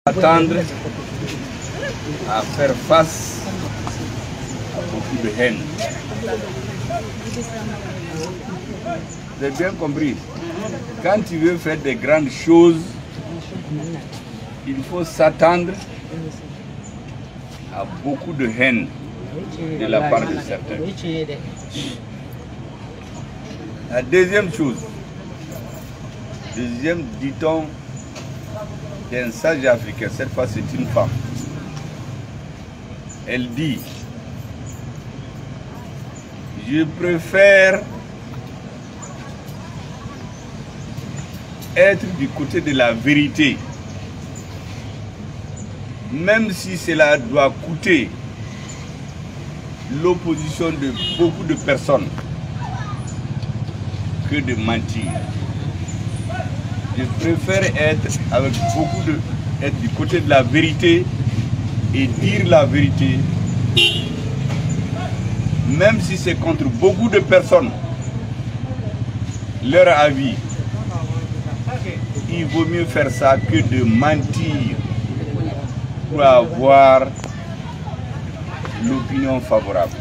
Attendre à faire face à beaucoup de haine. Vous avez bien compris. Quand tu veux faire des grandes choses, il faut s'attendre à beaucoup de haine de la part de certains. La deuxième chose, deuxième dit-on d'un sage africain, cette fois c'est une femme. Elle dit, je préfère être du côté de la vérité, même si cela doit coûter l'opposition de beaucoup de personnes, que de mentir. Je préfère être du côté de la vérité et dire la vérité, même si c'est contre beaucoup de personnes, leur avis. Il vaut mieux faire ça que de mentir pour avoir l'opinion favorable.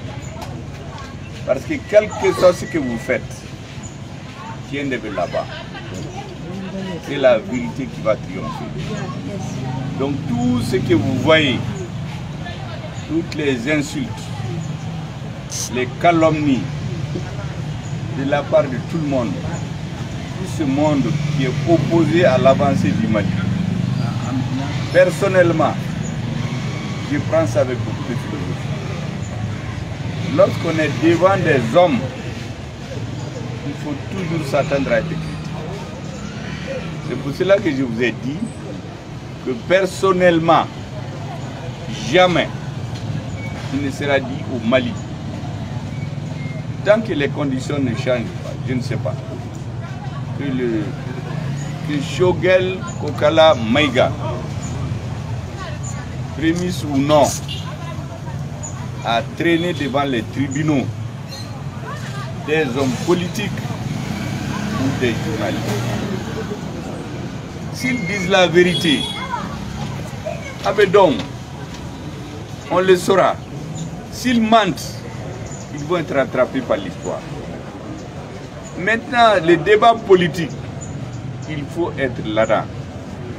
Parce que quel que soit ce que vous faites, tiens de là-bas. C'est la vérité qui va triompher. Donc tout ce que vous voyez, toutes les insultes, les calomnies de la part de tout le monde, tout ce monde qui est opposé à l'avancée du Mali. Personnellement, je prends ça avec beaucoup de philosophie. Lorsqu'on est devant des hommes, il faut toujours s'attendre à être critiqué. C'est pour cela que je vous ai dit que personnellement, jamais il ne sera dit au Mali. Tant que les conditions ne changent pas, je ne sais pas, que Choguel Kokala Maïga, prémisse ou non, a traîné devant les tribunaux des hommes politiques ou des journalistes. S'ils disent la vérité, donc, on le saura. S'ils mentent, ils vont être rattrapés par l'histoire. Maintenant, le débat politique, il faut être là-dedans.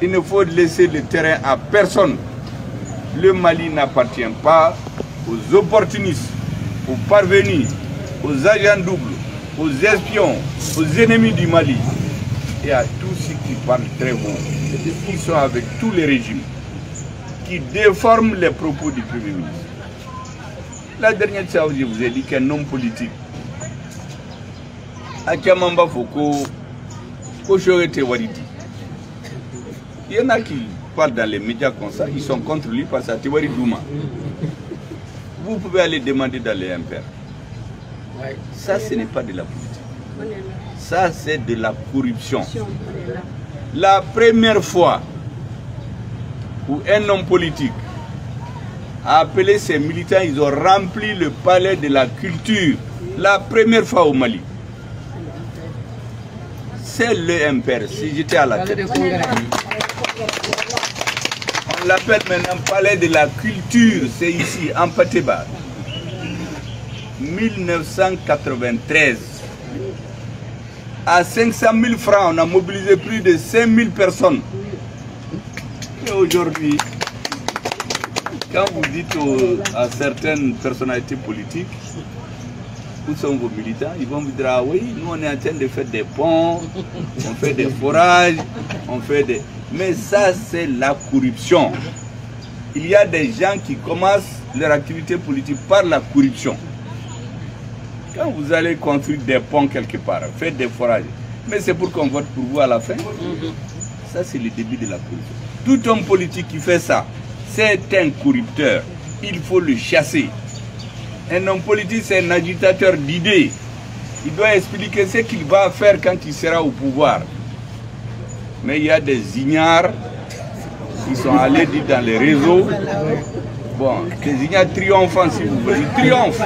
Il ne faut laisser le terrain à personne. Le Mali n'appartient pas aux opportunistes, aux parvenus, aux agents doubles, aux espions, aux ennemis du Mali et à tous ceux qui parlent très haut, qui sont avec tous les régimes, qui déforment les propos du Premier ministre. La dernière fois, je vous ai dit qu'un homme politique, Akiamamba Foko, Kochorete Waridi, il y en a qui parlent dans les médias comme ça, ils sont contre lui parce que c'est Tewari Douma. Vous pouvez aller demander dans les MPR. Ça, ce n'est pas de la politique. Ça, c'est de la corruption. La première fois où un homme politique a appelé ses militants, ils ont rempli le palais de la culture. La première fois au Mali. C'est le MPR, si j'étais à la tête. On l'appelle maintenant palais de la culture, c'est ici, en Pateba. 1993. À 500 000 francs, on a mobilisé plus de 5 000 personnes. Et aujourd'hui, quand vous dites à certaines personnalités politiques, où sont vos militants, ils vont vous dire, ah oui, nous on est en train de faire des ponts, on fait des forages, on fait des... Mais ça, c'est la corruption. Il y a des gens qui commencent leur activité politique par la corruption. Quand vous allez construire des ponts quelque part, faire des forages, mais c'est pour qu'on vote pour vous à la fin. Ça, c'est le début de la corruption. Tout homme politique qui fait ça, c'est un corrupteur. Il faut le chasser. Un homme politique, c'est un agitateur d'idées. Il doit expliquer ce qu'il va faire quand il sera au pouvoir. Mais il y a des ignares qui sont allés dire dans les réseaux. Bon, des ignares triomphants, si vous voulez. Ils triomphent.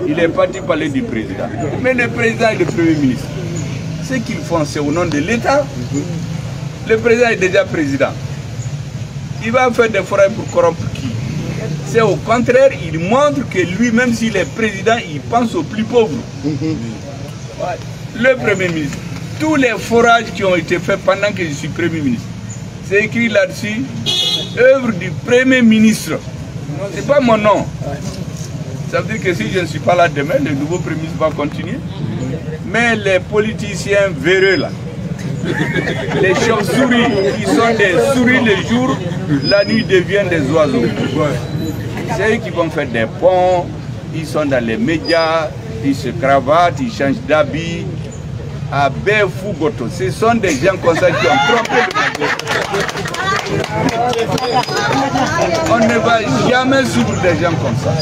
Il est parti parler du président. Mais le président est le premier ministre. Ce qu'ils font, c'est au nom de l'État. Le président est déjà président. Il va faire des forêts pour corrompre qui? C'est au contraire, il montre que lui, même s'il est président, il pense aux plus pauvres. Le Premier ministre, tous les forages qui ont été faits pendant que je suis Premier ministre, c'est écrit là-dessus, œuvre du Premier ministre. C'est pas mon nom. Ça veut dire que si je ne suis pas là demain, le nouveau Premier ministre va continuer. Mais les politiciens véreux là, les chauves-souris qui sont des souris le jour, la nuit deviennent des oiseaux. C'est eux qui vont faire des ponts, ils sont dans les médias, ils se cravatent, ils changent d'habit. À Béfougoto, ce sont des gens comme ça qui ont trompé le. On ne va jamais suivre des gens comme ça.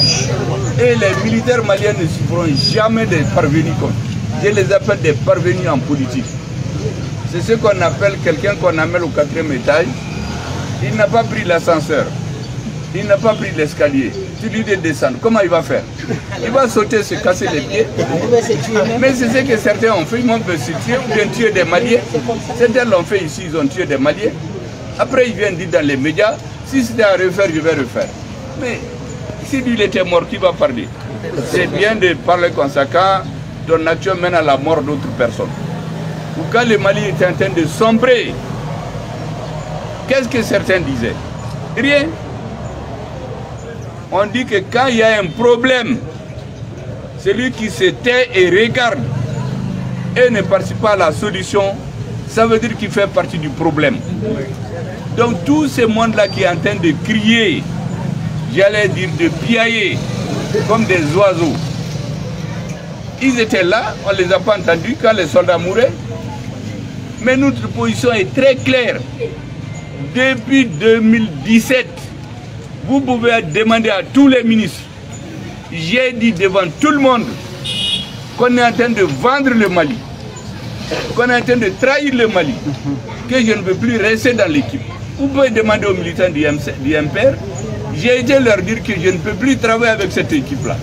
Et les militaires maliens ne suivront jamais des parvenus comme ça. Je les appelle des parvenus en politique. C'est ce qu'on appelle quelqu'un qu'on amène au 4e étage. Il n'a pas pris l'ascenseur. Il n'a pas pris l'escalier. Tu lui dis de descendre. Comment il va faire? Il va sauter, se casser les pieds. Mais c'est ce que certains ont fait. Ils vont se tuer ou bien tuer des Maliens. Certains l'ont fait ici, ils ont tué des Maliens. Après, ils viennent dire dans les médias, si c'était à refaire, je vais refaire. Mais si lui il était mort, qui va parler? C'est bien de parler comme ça quand ton action mène à la mort d'autres personnes. Ou quand le Mali était en train de sombrer, qu'est-ce que certains disaient? Rien. On dit que quand il y a un problème, celui qui se tait et regarde et ne participe pas à la solution, ça veut dire qu'il fait partie du problème. Donc tout ce monde-là qui est en train de crier, j'allais dire de piailler, comme des oiseaux, ils étaient là, on ne les a pas entendus quand les soldats mouraient. Mais notre position est très claire. Depuis 2017, vous pouvez demander à tous les ministres, j'ai dit devant tout le monde qu'on est en train de vendre le Mali, qu'on est en train de trahir le Mali, que je ne veux plus rester dans l'équipe. Vous pouvez demander aux militants du MPR, j'ai été leur dire que je ne peux plus travailler avec cette équipe-là.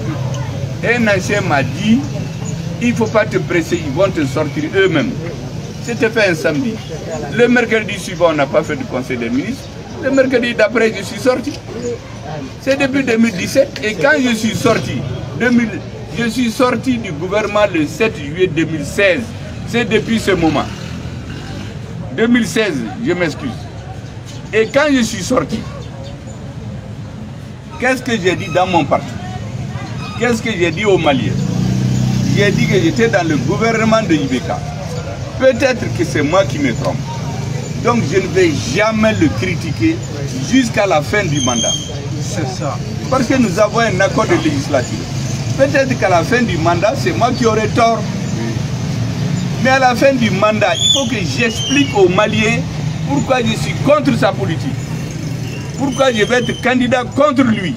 Un ancien m'a dit, il ne faut pas te presser, ils vont te sortir eux-mêmes. C'était fait un samedi. Le mercredi suivant, on n'a pas fait de conseil des ministres. Le mercredi d'après, je suis sorti. C'est depuis 2017. Et quand je suis sorti du gouvernement le 7 juillet 2016. C'est depuis ce moment. 2016, je m'excuse. Et quand je suis sorti, qu'est-ce que j'ai dit dans mon parti? Qu'est-ce que j'ai dit aux Maliens? J'ai dit que j'étais dans le gouvernement de Ibeka. Peut-être que c'est moi qui me trompe. Donc je ne vais jamais le critiquer jusqu'à la fin du mandat. C'est ça. Parce que nous avons un accord de législature. Peut-être qu'à la fin du mandat, c'est moi qui aurai tort. Mais à la fin du mandat, il faut que j'explique aux Maliens pourquoi je suis contre sa politique. Pourquoi je vais être candidat contre lui.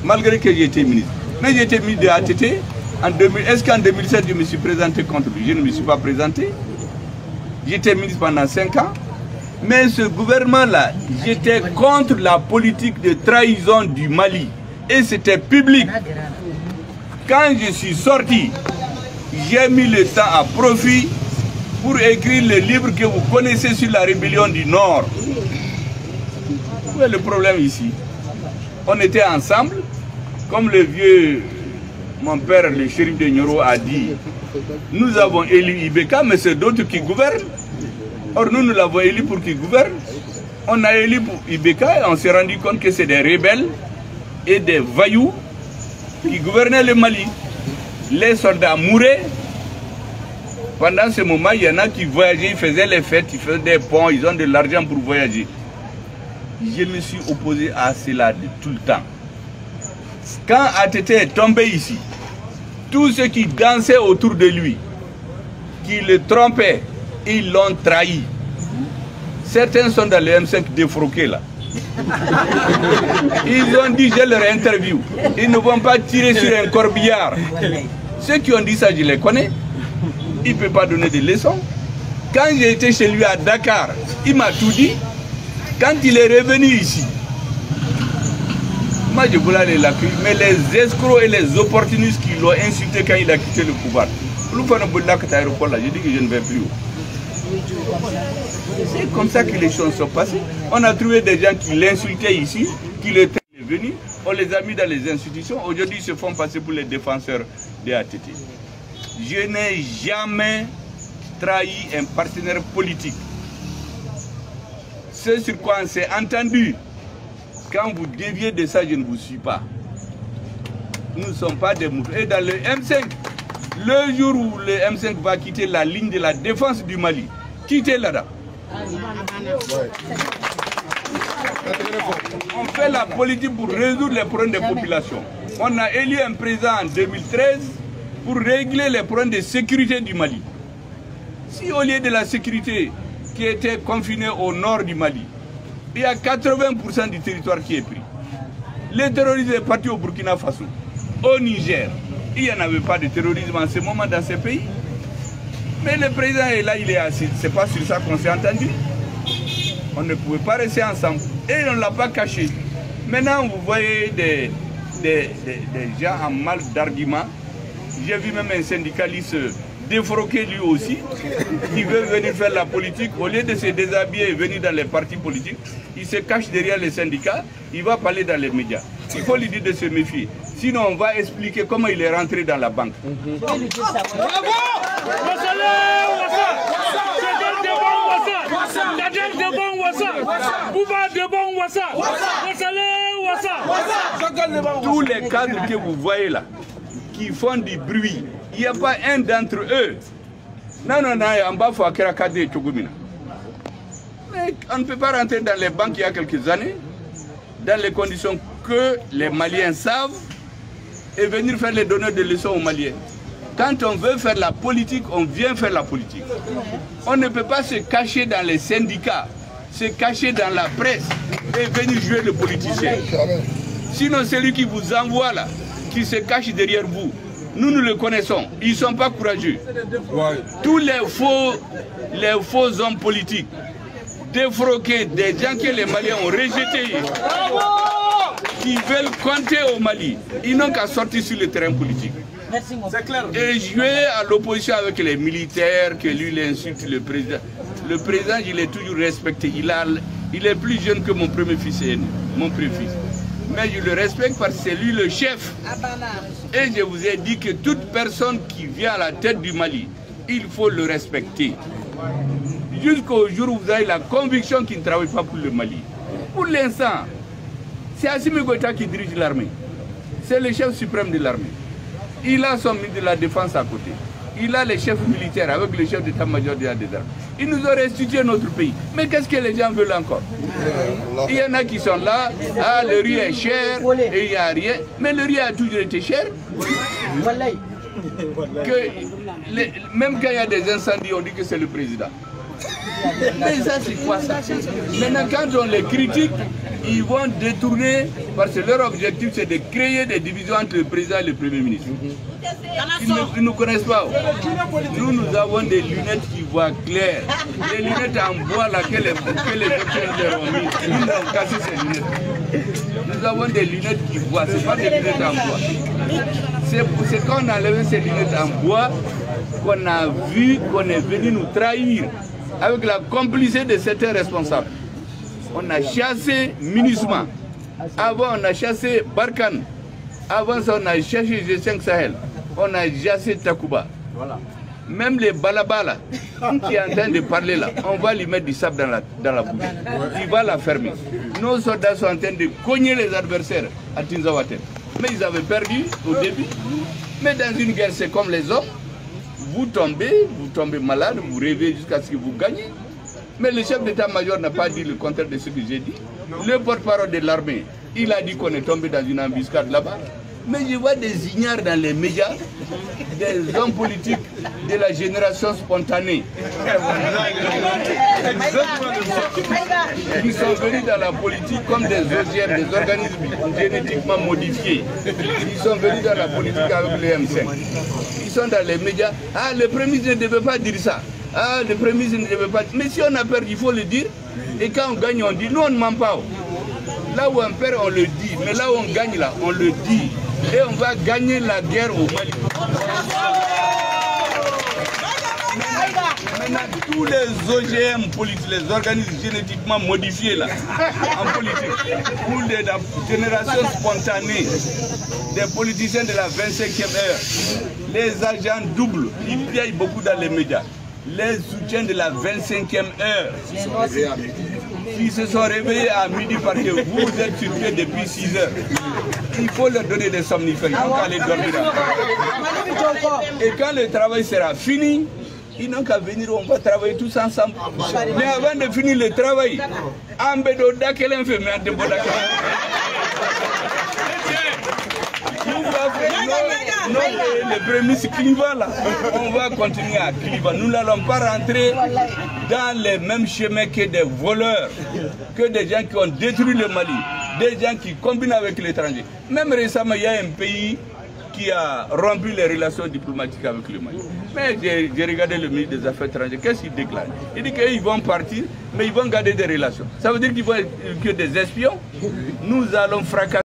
Malgré que j'ai été ministre. Mais j'ai été ministre de ATT. Est-ce qu'en 2007, je me suis présenté contre lui? Je ne me suis pas présenté. J'étais ministre pendant 5 ans. Mais ce gouvernement-là, j'étais contre la politique de trahison du Mali. Et c'était public. Quand je suis sorti, j'ai mis le temps à profit pour écrire le livre que vous connaissez sur la rébellion du Nord. Où est le problème ici? On était ensemble, comme le vieux... Mon père, le shérif de Nioro, a dit, nous avons élu Ibeka, mais c'est d'autres qui gouvernent. Or, nous l'avons élu pour qu'il gouverne. On a élu pour Ibeka et on s'est rendu compte que c'est des rebelles et des voyous qui gouvernaient le Mali. Les soldats mouraient. Pendant ce moment, il y en a qui voyageaient, ils faisaient les fêtes, ils faisaient des ponts, ils ont de l'argent pour voyager. Je me suis opposé à cela de tout le temps. Quand ATT est tombé ici, tous ceux qui dansaient autour de lui, qui le trompaient, ils l'ont trahi. Certains sont dans le M5 défroqués là. Ils ont dit, j'ai leur interview, ils ne vont pas tirer sur un corbillard. Ceux qui ont dit ça, je les connais. Il ne peut pas donner des leçons. Quand j'ai été chez lui à Dakar, il m'a tout dit. Quand il est revenu ici, moi je voulais aller l'accueillir, mais les escrocs et les opportunistes qui l'ont insulté quand il a quitté le pouvoir, J'ai dit que je ne vais plus. C'est comme ça que les choses sont passées. On a trouvé des gens qui l'insultaient ici, qui l'étaient venus, on les a mis dans les institutions. Aujourd'hui, ils se font passer pour les défenseurs des ATT. Je n'ai jamais trahi un partenaire politique. Ce sur quoi on s'est entendu, quand vous déviez de ça, je ne vous suis pas. Nous ne sommes pas des mouvements. Et dans le M5, le jour où le M5 va quitter la ligne de la défense du Mali, quittez là-bas. On fait la politique pour résoudre les problèmes des populations. On a élu un président en 2013 pour régler les problèmes de sécurité du Mali. Si au lieu de la sécurité qui était confinée au nord du Mali, il y a 80% du territoire qui est pris. Les terroristes sont partis au Burkina Faso, au Niger. Il n'y en avait pas de terrorisme en ce moment dans ces pays. Mais le président est là, il est assis. C'est pas sur ça qu'on s'est entendu. On ne pouvait pas rester ensemble. Et on ne l'a pas caché. Maintenant, vous voyez des gens en mal d'argument. J'ai vu même un syndicaliste défroquer lui aussi, qui veut venir faire la politique. Au lieu de se déshabiller et venir dans les partis politiques, il se cache derrière les syndicats, il va parler dans les médias. Il faut lui dire de se méfier. Sinon, on va expliquer comment il est rentré dans la banque. Tous les cadres que vous voyez là, qui font du bruit, il n'y a pas un d'entre eux. Non, on ne peut pas rentrer dans les banques il y a quelques années, dans les conditions que les Maliens savent, et venir faire les donneurs de leçons aux Maliens. Quand on veut faire la politique, on vient faire la politique. On ne peut pas se cacher dans les syndicats, se cacher dans la presse et venir jouer le politicien. Sinon, celui qui vous envoie là, qui se cache derrière vous, nous le connaissons. Ils ne sont pas courageux. Tous les faux hommes politiques, défroqués, des gens que les Maliens ont rejetés, qui veulent compter au Mali, ils n'ont qu'à sortir sur le terrain politique. Et jouer à l'opposition avec les militaires, que lui il insulte le président. Le président, je l'ai toujours respecté. Il est plus jeune que mon premier fils aîné, mon préfils. Mais je le respecte parce que c'est lui le chef. Et je vous ai dit que toute personne qui vient à la tête du Mali, il faut le respecter. Jusqu'au jour où vous avez la conviction qu'il ne travaille pas pour le Mali. Pour l'instant, c'est Assimi Goïta qui dirige l'armée. C'est le chef suprême de l'armée. Il a son ministre de la Défense à côté. Il a les chefs militaires avec le chef d'état-major des armées. Il nous a restitué notre pays. Mais qu'est-ce que les gens veulent encore? Il y en a qui sont là, ah, le riz est cher, et il n'y a rien. Mais le riz a toujours été cher. Même quand il y a des incendies, on dit que c'est le président. Mais ça, c'est quoi ça? Maintenant, quand on les critique, ils vont détourner, parce que leur objectif, c'est de créer des divisions entre le président et le premier ministre. Ils ne nous connaissent pas. Nous avons des lunettes qui voient clair. Les lunettes en bois là, que les docteurs leur ont mis, ils nous ont cassé ces lunettes. Nous avons des lunettes qui voient, ce n'est pas des lunettes en bois. C'est quand on a enlevé ces lunettes en bois qu'on a vu qu'on est venu nous trahir avec la complicité de certains responsables. On a chassé MINUSMA. Avant, on a chassé Barkhane. Avant ça, on a chassé G5 Sahel. On a chassé Takuba. Voilà. Même les Balabala qui est en train de parler là, on va lui mettre du sable dans la bouche. Il va la fermer. Nos soldats sont en train de cogner les adversaires à Tinzawaten. Mais ils avaient perdu au début. Mais dans une guerre, c'est comme les hommes. Vous tombez malade, vous rêvez jusqu'à ce que vous gagnez. Mais le chef d'état-major n'a pas dit le contraire de ce que j'ai dit. Le porte-parole de l'armée, il a dit qu'on est tombé dans une embuscade là-bas. Mais je vois des ignares dans les médias, des hommes politiques de la génération spontanée. Ils sont venus dans la politique comme des OGM, des organismes génétiquement modifiés. Ils sont venus dans la politique avec le M5. Ils sont dans les médias. Ah, le Premier ministre ne devait pas dire ça. Ah, le Premier ministre ne devait pas dire. Mais si on a perdu, il faut le dire. Et quand on gagne, on dit. Nous, on ne ment pas. Là où on perd, on le dit. Mais là où on gagne, là, on le dit. Et on va gagner la guerre au Mali. Maintenant, tous les OGM politiques, les organismes génétiquement modifiés là, en politique, ou la génération spontanée des politiciens de la 25e heure, les agents doubles, ils payent beaucoup dans les médias, les soutiens de la 25e heure, qui se sont réveillés à midi parce que vous êtes sur pied depuis 6 heures. Il faut leur donner des somnifères, ils n'ont qu'à aller dormir. Et quand le travail sera fini, ils n'ont qu'à venir, on va travailler tous ensemble. Mais avant de finir le travail, le prémisse clivant là, on va continuer à cliver. Nous n'allons pas rentrer dans les mêmes chemins que des voleurs, que des gens qui ont détruit le Mali, des gens qui combinent avec l'étranger. Même récemment, il y a un pays qui a rompu les relations diplomatiques avec le Mali. Mais j'ai regardé le ministre des Affaires étrangères, qu'est-ce qu'il déclare? Il dit qu'ils vont partir, mais ils vont garder des relations. Ça veut dire qu'ils vont être que des espions. Nous allons fracasser.